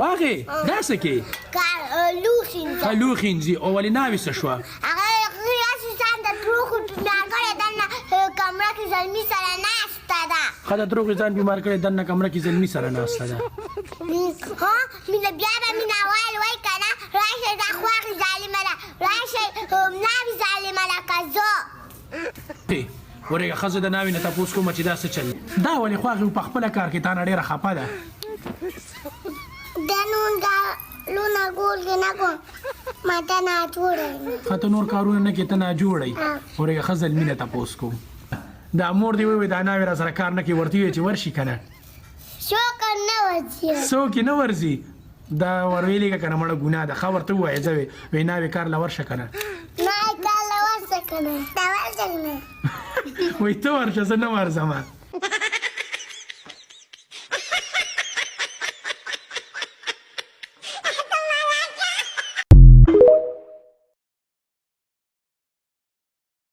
خواهې دا څه کې لوښي انځي او ولې ناوې څه شوه ښه د دروغې ځان بیمار کړی دننه کمره کې زلمي سره ناسته ده مینه بیا به مینه ویل وایي که نه راشئ دا خواښې ظالمه ده راشئ ناوې ظالمه ده که زه ورېږه ښځه د ناوې نه تپوس کومه چې دا څه چل دا ولې خواښې په خپله کار کې تا نه ډېره خفه ده د نون کارونه ګول کې نه کوم ما ته ناجوړی ښه ته نور کارونه نه کې ته ناجوړی ورېږه ښه زلمي نه تپوس کوم دا مور دې ووایي دا ناوې را سره کار نه کوي ورته ووایي چې ورشي که نه څوک نه ورځي څوک یې نه ورځي دا ور ویلېږه که نه مړه ګناه ده ښه ورته ووایه ځه وایي ناوې کار له ورشه که نه ناوې کار له ورشه که نه ته ورشه که نه وایي ته ورشه زه نه ورځم